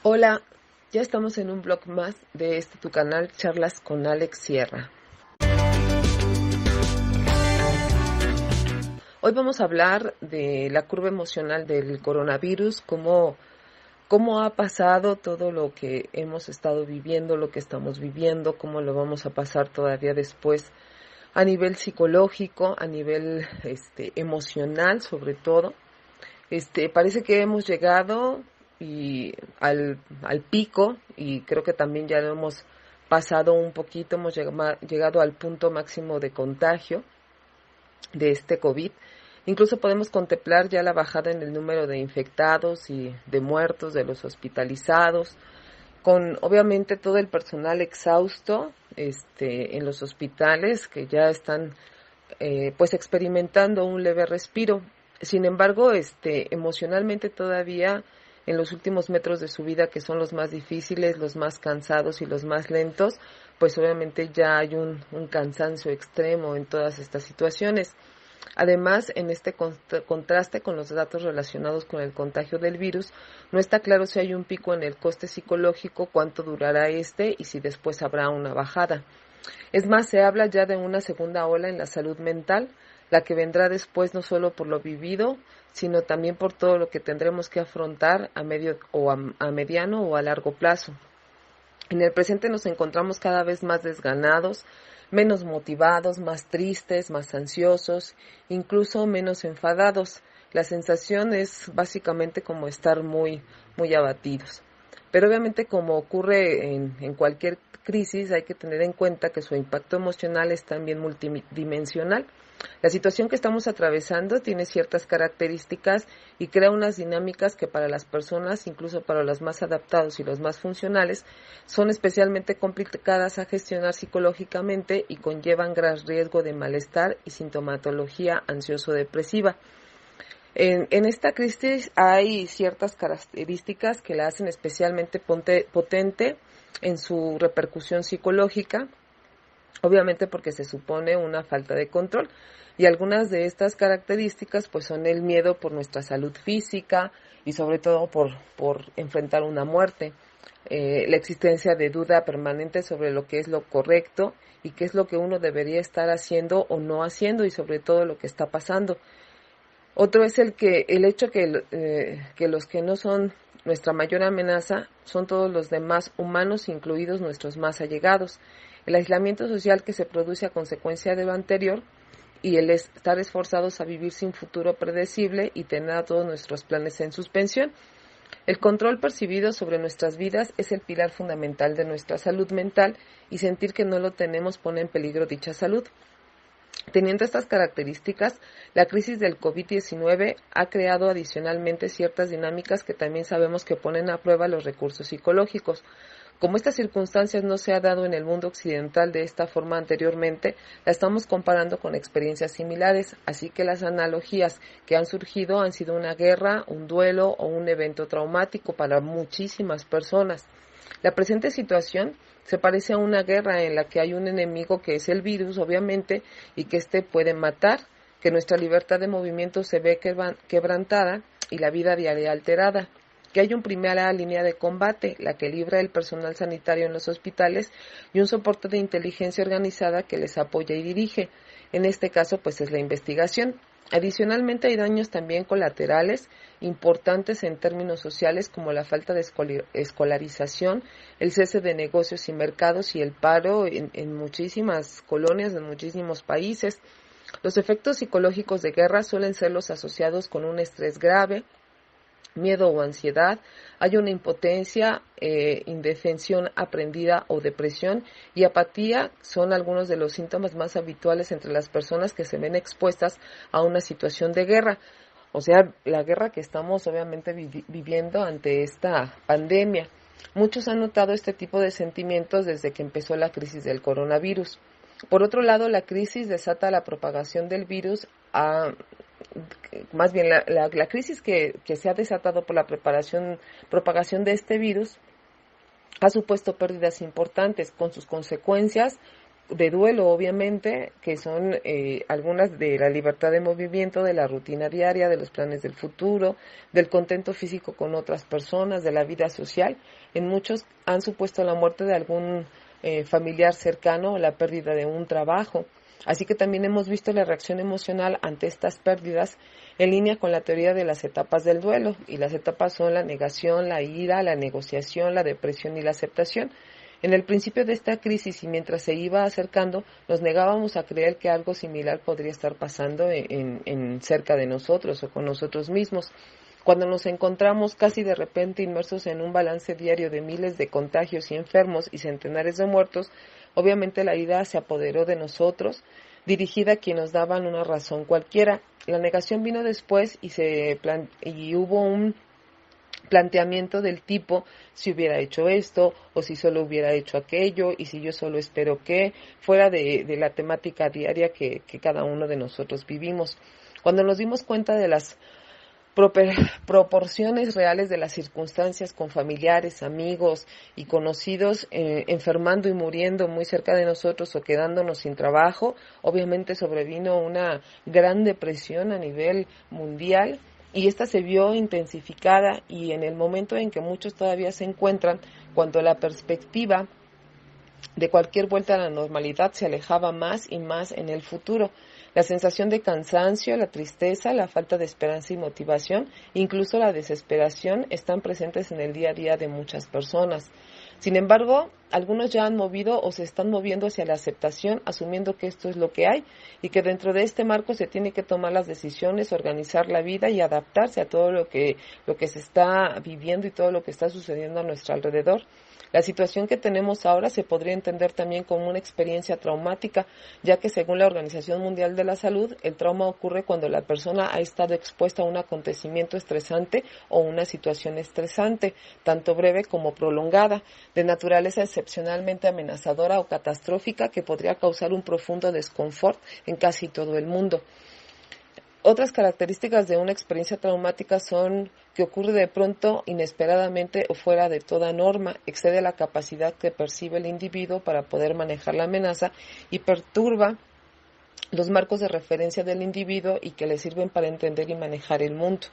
Hola, ya estamos en un blog más de tu canal Charlas con Alex Sierra. Hoy vamos a hablar de la curva emocional del coronavirus, cómo ha pasado todo lo que hemos estado viviendo, lo que estamos viviendo, cómo lo vamos a pasar todavía después a nivel psicológico, a nivel emocional sobre todo. Parece que hemos llegado al pico y creo que también ya lo hemos pasado un poquito, hemos llegado al punto máximo de contagio de este COVID. Incluso podemos contemplar ya la bajada en el número de infectados y de muertos, de los hospitalizados, con obviamente todo el personal exhausto en los hospitales que ya están pues experimentando un leve respiro. Sin embargo, emocionalmente todavía en los últimos metros de su vida, que son los más difíciles, los más cansados y los más lentos, pues obviamente ya hay un cansancio extremo en todas estas situaciones. Además, en este contraste con los datos relacionados con el contagio del virus, no está claro si hay un pico en el coste psicológico, cuánto durará y si después habrá una bajada. Es más, se habla ya de una segunda ola en la salud mental, la que vendrá después no solo por lo vivido, sino también por todo lo que tendremos que afrontar a medio o a mediano o a largo plazo. En el presente nos encontramos cada vez más desganados, menos motivados, más tristes, más ansiosos, incluso menos enfadados. La sensación es básicamente como estar muy abatidos. Pero obviamente, como ocurre en cualquier crisis, hay que tener en cuenta que su impacto emocional es también multidimensional. La situación que estamos atravesando tiene ciertas características y crea unas dinámicas que para las personas, incluso para los más adaptados y los más funcionales, son especialmente complicadas a gestionar psicológicamente y conllevan gran riesgo de malestar y sintomatología ansioso-depresiva. En esta crisis hay ciertas características que la hacen especialmente potente en su repercusión psicológica, obviamente porque se supone una falta de control. Y algunas de estas características pues son el miedo por nuestra salud física y sobre todo por enfrentar una muerte, la existencia de duda permanente sobre lo que es lo correcto y qué es lo que uno debería estar haciendo o no haciendo y sobre todo lo que está pasando. Otro es el hecho que los que no son nuestra mayor amenaza son todos los demás humanos, incluidos nuestros más allegados. El aislamiento social que se produce a consecuencia de lo anterior y el estar esforzados a vivir sin futuro predecible y tener a todos nuestros planes en suspensión. El control percibido sobre nuestras vidas es el pilar fundamental de nuestra salud mental y sentir que no lo tenemos pone en peligro dicha salud. Teniendo estas características, la crisis del COVID-19 ha creado adicionalmente ciertas dinámicas que también sabemos que ponen a prueba los recursos psicológicos. Como estas circunstancias no se ha dado en el mundo occidental de esta forma anteriormente, la estamos comparando con experiencias similares, así que las analogías que han surgido han sido una guerra, un duelo o un evento traumático para muchísimas personas. La presente situación se parece a una guerra en la que hay un enemigo que es el virus, obviamente, y que puede matar, que nuestra libertad de movimiento se ve quebrantada y la vida diaria alterada, que hay una primera línea de combate, la que libra el personal sanitario en los hospitales, y un soporte de inteligencia organizada que les apoya y dirige. En este caso, pues es la investigación. Adicionalmente, hay daños también colaterales importantes en términos sociales, como la falta de escolarización, el cese de negocios y mercados y el paro en muchísimas colonias, en muchísimos países. Los efectos psicológicos de guerra suelen ser los asociados con un estrés grave, miedo o ansiedad, hay una impotencia, indefensión aprendida o depresión y apatía son algunos de los síntomas más habituales entre las personas que se ven expuestas a una situación de guerra. O sea, la guerra que estamos obviamente viviendo ante esta pandemia. Muchos han notado este tipo de sentimientos desde que empezó la crisis del coronavirus. Por otro lado, la crisis desata la propagación del virus más bien la crisis que se ha desatado por la propagación de este virus ha supuesto pérdidas importantes con sus consecuencias de duelo, obviamente, que son algunas de la libertad de movimiento, de la rutina diaria, de los planes del futuro, del contento físico con otras personas, de la vida social. En muchos han supuesto la muerte de algún familiar cercano o la pérdida de un trabajo. Así que también hemos visto la reacción emocional ante estas pérdidas en línea con la teoría de las etapas del duelo. Y las etapas son la negación, la ira, la negociación, la depresión y la aceptación. En el principio de esta crisis y mientras se iba acercando, nos negábamos a creer que algo similar podría estar pasando en cerca de nosotros o con nosotros mismos. Cuando nos encontramos casi de repente inmersos en un balance diario de miles de contagios y enfermos y centenares de muertos, obviamente la ira se apoderó de nosotros, dirigida a quienes nos daban una razón cualquiera. La negación vino después y hubo un planteamiento del tipo si hubiera hecho esto o si solo hubiera hecho aquello y si yo solo espero que, fuera de la temática diaria que cada uno de nosotros vivimos. Cuando nos dimos cuenta de las proporciones reales de las circunstancias con familiares, amigos y conocidos enfermando y muriendo muy cerca de nosotros o quedándonos sin trabajo, obviamente sobrevino una gran depresión a nivel mundial y esta se vio intensificada y en el momento en que muchos todavía se encuentran, cuando la perspectiva de cualquier vuelta a la normalidad se alejaba más y más en el futuro. La sensación de cansancio, la tristeza, la falta de esperanza y motivación, incluso la desesperación, están presentes en el día a día de muchas personas. Sin embargo, algunos ya han movido o se están moviendo hacia la aceptación, asumiendo que esto es lo que hay y que dentro de este marco se tiene que tomar las decisiones, organizar la vida y adaptarse a todo lo que se está viviendo y todo lo que está sucediendo a nuestro alrededor. La situación que tenemos ahora se podría entender también como una experiencia traumática, ya que según la Organización Mundial de la Salud, el trauma ocurre cuando la persona ha estado expuesta a un acontecimiento estresante o una situación estresante, tanto breve como prolongada, de naturaleza excepcionalmente amenazadora o catastrófica que podría causar un profundo desconfort en casi todo el mundo. Otras características de una experiencia traumática son que ocurre de pronto, inesperadamente o fuera de toda norma, excede la capacidad que percibe el individuo para poder manejar la amenaza y perturba los marcos de referencia del individuo y que le sirven para entender y manejar el mundo.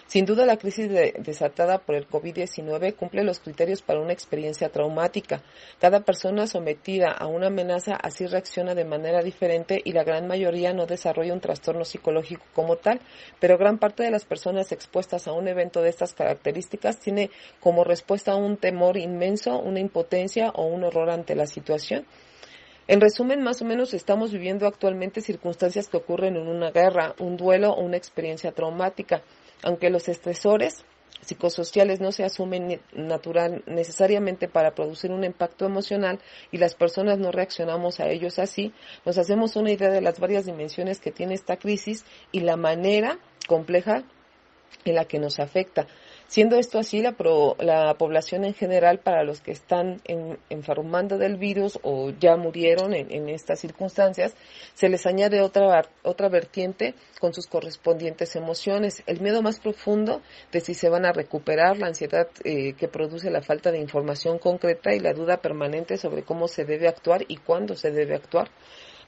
Sin duda, la crisis desatada por el COVID-19 cumple los criterios para una experiencia traumática. Cada persona sometida a una amenaza así reacciona de manera diferente y la gran mayoría no desarrolla un trastorno psicológico como tal, pero gran parte de las personas expuestas a un evento de estas características tiene como respuesta un temor inmenso, una impotencia o un horror ante la situación. En resumen, más o menos estamos viviendo actualmente circunstancias que ocurren en una guerra, un duelo o una experiencia traumática. Aunque los estresores psicosociales no se asumen necesariamente para producir un impacto emocional y las personas no reaccionamos a ellos así, nos hacemos una idea de las varias dimensiones que tiene esta crisis y la manera compleja en la que nos afecta. Siendo esto así, la población en general, para los que están enfermando del virus o ya murieron en estas circunstancias, se les añade otra vertiente con sus correspondientes emociones. El miedo más profundo de si se van a recuperar, la ansiedad que produce la falta de información concreta y la duda permanente sobre cómo se debe actuar y cuándo se debe actuar.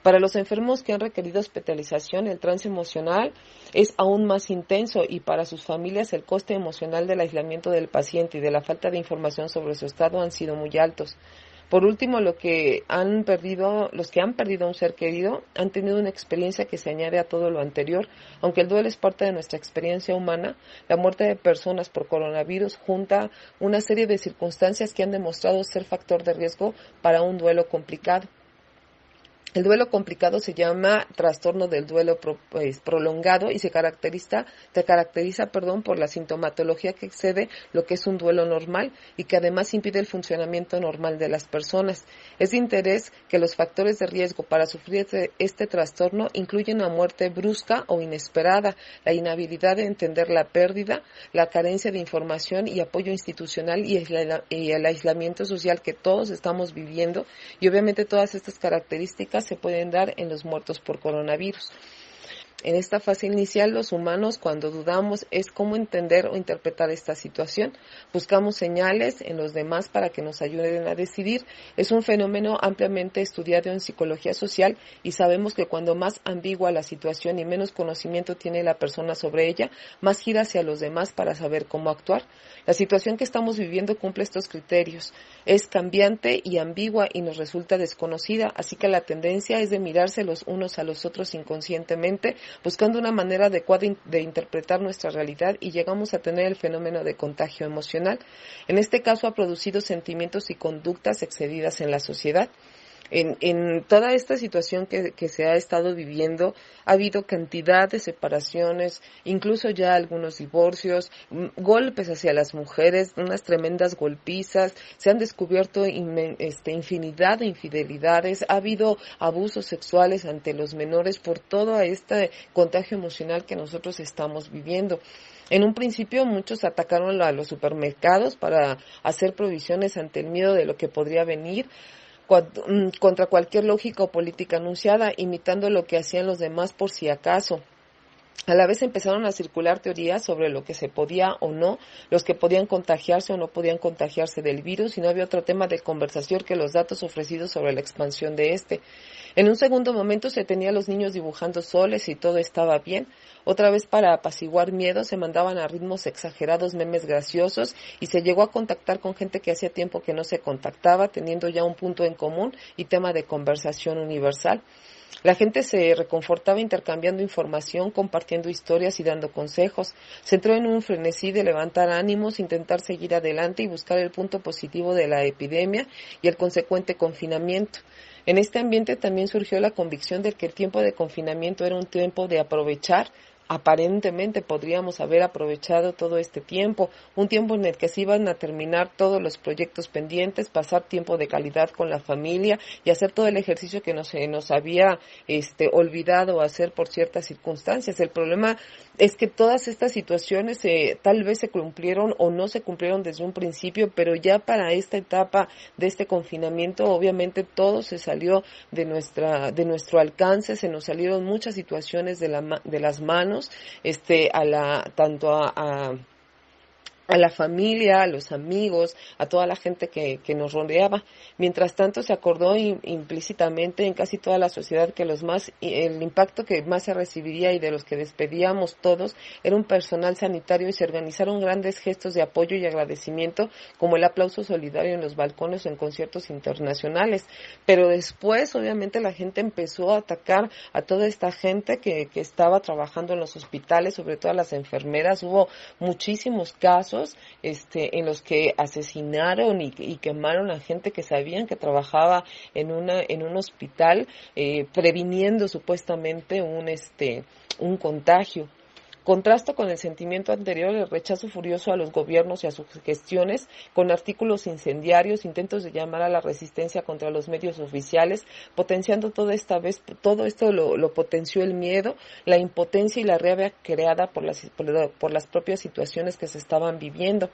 Para los enfermos que han requerido hospitalización, el trance emocional es aún más intenso y para sus familias el coste emocional del aislamiento del paciente y de la falta de información sobre su estado han sido muy altos. Por último, los que han perdido un ser querido han tenido una experiencia que se añade a todo lo anterior. Aunque el duelo es parte de nuestra experiencia humana, la muerte de personas por coronavirus junta una serie de circunstancias que han demostrado ser factor de riesgo para un duelo complicado. El duelo complicado se llama trastorno del duelo prolongado y se caracteriza por la sintomatología que excede lo que es un duelo normal y que además impide el funcionamiento normal de las personas. Es de interés que los factores de riesgo para sufrir este trastorno incluyen la muerte brusca o inesperada, la inhabilidad de entender la pérdida, la carencia de información y apoyo institucional y el aislamiento social que todos estamos viviendo, y obviamente todas estas características se pueden dar en los muertos por coronavirus. En esta fase inicial, los humanos, cuando dudamos, es cómo entender o interpretar esta situación. Buscamos señales en los demás para que nos ayuden a decidir. Es un fenómeno ampliamente estudiado en psicología social y sabemos que cuando más ambigua la situación y menos conocimiento tiene la persona sobre ella, más gira hacia los demás para saber cómo actuar. La situación que estamos viviendo cumple estos criterios. Es cambiante y ambigua y nos resulta desconocida, así que la tendencia es de mirarse los unos a los otros inconscientemente, buscando una manera adecuada de interpretar nuestra realidad y llegamos a tener el fenómeno de contagio emocional. En este caso ha producido sentimientos y conductas excedidas en la sociedad. En toda esta situación que se ha estado viviendo, ha habido cantidad de separaciones, incluso ya algunos divorcios, golpes hacia las mujeres, unas tremendas golpizas, se han descubierto infinidad de infidelidades, ha habido abusos sexuales ante los menores por todo este contagio emocional que nosotros estamos viviendo. En un principio muchos atacaron a los supermercados para hacer provisiones ante el miedo de lo que podría venir, contra cualquier lógica o política anunciada, imitando lo que hacían los demás por si acaso. A la vez empezaron a circular teorías sobre lo que se podía o no, los que podían contagiarse o no podían contagiarse del virus, y no había otro tema de conversación que los datos ofrecidos sobre la expansión de este. En un segundo momento se tenía a los niños dibujando soles y todo estaba bien. Otra vez, para apaciguar miedo, se mandaban a ritmos exagerados memes graciosos y se llegó a contactar con gente que hacía tiempo que no se contactaba, teniendo ya un punto en común y tema de conversación universal. La gente se reconfortaba intercambiando información, compartiendo historias y dando consejos. Se entró en un frenesí de levantar ánimos, intentar seguir adelante y buscar el punto positivo de la epidemia y el consecuente confinamiento. En este ambiente también surgió la convicción de que el tiempo de confinamiento era un tiempo de aprovechar. Aparentemente podríamos haber aprovechado todo este tiempo, un tiempo en el que se iban a terminar todos los proyectos pendientes, pasar tiempo de calidad con la familia y hacer todo el ejercicio que nos había olvidado hacer por ciertas circunstancias. El problema es que todas estas situaciones tal vez se cumplieron o no se cumplieron desde un principio, pero ya para esta etapa de este confinamiento, obviamente todo se salió de nuestro alcance, se nos salieron muchas situaciones de las manos, tanto a la familia, a los amigos, a toda la gente que nos rodeaba. Mientras tanto, se acordó implícitamente en casi toda la sociedad que el impacto que más se recibiría y de los que despedíamos todos era un personal sanitario, y se organizaron grandes gestos de apoyo y agradecimiento, como el aplauso solidario en los balcones o en conciertos internacionales. Pero después, obviamente, la gente empezó a atacar a toda esta gente que estaba trabajando en los hospitales, sobre todo a las enfermeras. Hubo muchísimos casos en los que asesinaron y quemaron a gente que sabían que trabajaba en un hospital, previniendo supuestamente un contagio. Contrasto con el sentimiento anterior, el rechazo furioso a los gobiernos y a sus gestiones, con artículos incendiarios, intentos de llamar a la resistencia contra los medios oficiales, potenciando todo esto lo potenció el miedo, la impotencia y la rabia creada por las propias situaciones que se estaban viviendo.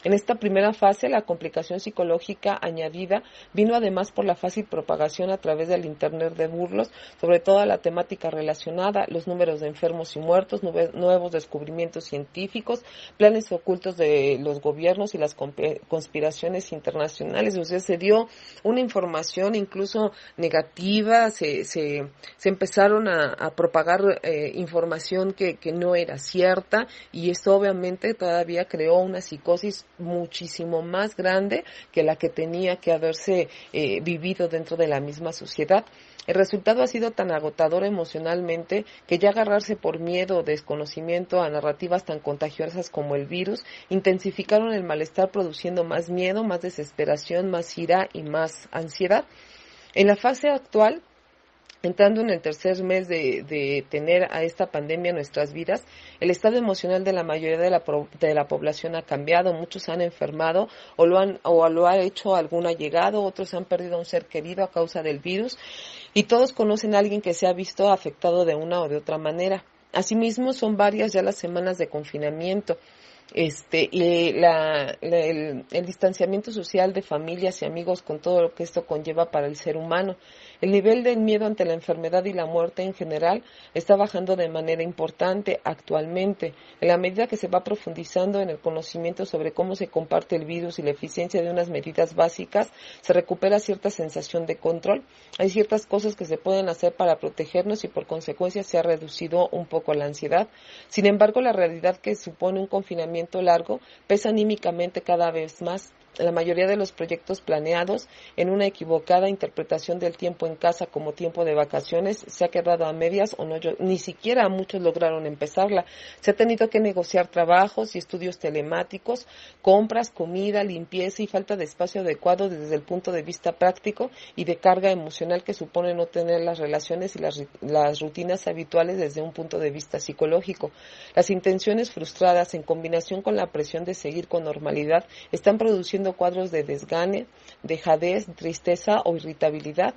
En esta primera fase, la complicación psicológica añadida vino además por la fácil propagación a través del Internet de burlos, sobre toda la temática relacionada, los números de enfermos y muertos, nuevos descubrimientos científicos, planes ocultos de los gobiernos y las conspiraciones internacionales. O sea, se dio una información incluso negativa, se empezaron a propagar información que no era cierta, y esto obviamente todavía creó una psicosis muchísimo más grande que la que tenía que haberse vivido dentro de la misma sociedad. El resultado ha sido tan agotador emocionalmente que ya agarrarse por miedo o desconocimiento a narrativas tan contagiosas como el virus intensificaron el malestar, produciendo más miedo, más desesperación, más ira y más ansiedad. En la fase actual, entrando en el tercer mes de tener a esta pandemia en nuestras vidas, el estado emocional de la mayoría de la población ha cambiado. Muchos han enfermado o lo ha hecho algún allegado, otros han perdido a un ser querido a causa del virus, y todos conocen a alguien que se ha visto afectado de una o de otra manera. Asimismo, son varias ya las semanas de confinamiento. el distanciamiento social de familias y amigos con todo lo que esto conlleva para el ser humano. El nivel del miedo ante la enfermedad y la muerte en general está bajando de manera importante actualmente. En la medida que se va profundizando en el conocimiento sobre cómo se comparte el virus y la eficiencia de unas medidas básicas, se recupera cierta sensación de control. Hay ciertas cosas que se pueden hacer para protegernos y por consecuencia se ha reducido un poco la ansiedad. Sin embargo, la realidad que supone un confinamiento largo pesa anímicamente cada vez más. La mayoría de los proyectos planeados en una equivocada interpretación del tiempo en casa como tiempo de vacaciones se ha quedado a medias o no, ni siquiera muchos lograron empezarla. Se ha tenido que negociar trabajos y estudios telemáticos, compras, comida, limpieza y falta de espacio adecuado desde el punto de vista práctico y de carga emocional que supone no tener las relaciones y las rutinas habituales desde un punto de vista psicológico. Las intenciones frustradas en combinación con la presión de seguir con normalidad están produciendo cuadros de desgane, dejadez, tristeza o irritabilidad.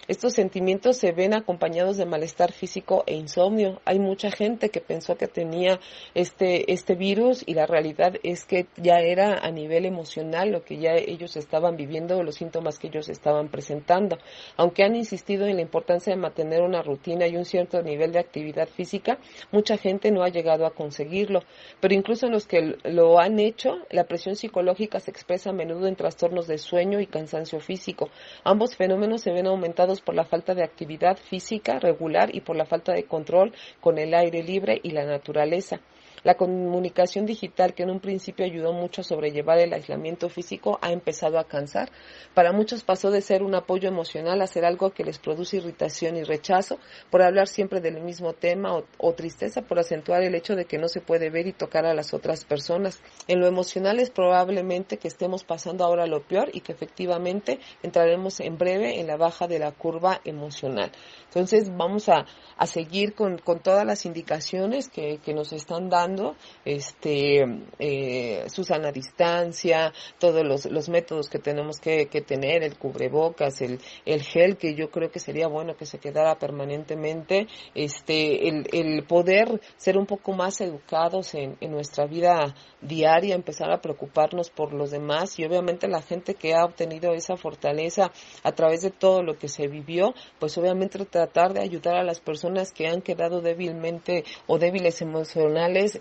Estos sentimientos se ven acompañados de malestar físico e insomnio. Hay mucha gente que pensó que tenía este virus y la realidad es que ya era a nivel emocional lo que ya ellos estaban viviendo, los síntomas que ellos estaban presentando. Aunque han insistido en la importancia de mantener una rutina y un cierto nivel de actividad física, mucha gente no ha llegado a conseguirlo. Pero incluso en los que lo han hecho, la presión psicológica se expresa a menudo en trastornos de sueño y cansancio físico. Ambos fenómenos se ven aumentados por la falta de actividad física regular y por la falta de control con el aire libre y la naturaleza. La comunicación digital, que en un principio ayudó mucho a sobrellevar el aislamiento físico, ha empezado a cansar. Para muchos pasó de ser un apoyo emocional a ser algo que les produce irritación y rechazo por hablar siempre del mismo tema o tristeza por acentuar el hecho de que no se puede ver y tocar a las otras personas. En lo emocional es probablemente que estemos pasando ahora lo peor y que efectivamente entraremos en breve en la baja de la curva emocional. Entonces vamos a seguir con todas las indicaciones que nos están dando, Susana distancia, todos los métodos que tenemos que tener, el cubrebocas, el gel, que yo creo que sería bueno que se quedara permanentemente, el poder ser un poco más educados en nuestra vida diaria, empezar a preocuparnos por los demás y obviamente la gente que ha obtenido esa fortaleza a través de todo lo que se vivió, pues obviamente tratar de ayudar a las personas que han quedado débilmente o débiles emocionales,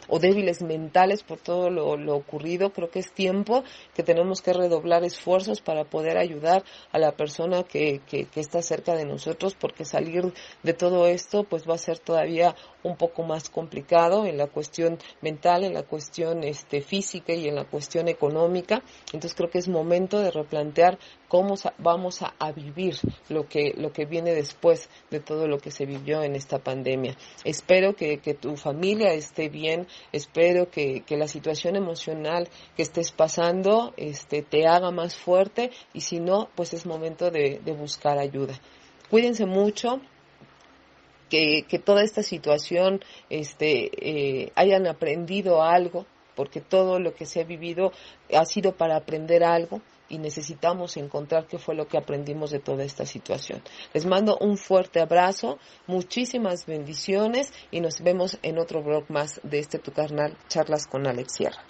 o débiles mentales por todo lo ocurrido. Creo que es tiempo que tenemos que redoblar esfuerzos para poder ayudar a la persona que está cerca de nosotros, porque salir de todo esto pues va a ser todavía un poco más complicado en la cuestión mental, en la cuestión física y en la cuestión económica. Entonces creo que es momento de replantear cómo vamos a vivir lo que viene después de todo lo que se vivió en esta pandemia. Espero que tu familia esté bien, espero que la situación emocional que estés pasando te haga más fuerte y si no, pues es momento de buscar ayuda. Cuídense mucho. Que toda esta situación hayan aprendido algo, porque todo lo que se ha vivido ha sido para aprender algo y necesitamos encontrar qué fue lo que aprendimos de toda esta situación. Les mando un fuerte abrazo, muchísimas bendiciones y nos vemos en otro blog más de tu canal Charlas con Alex Sierra.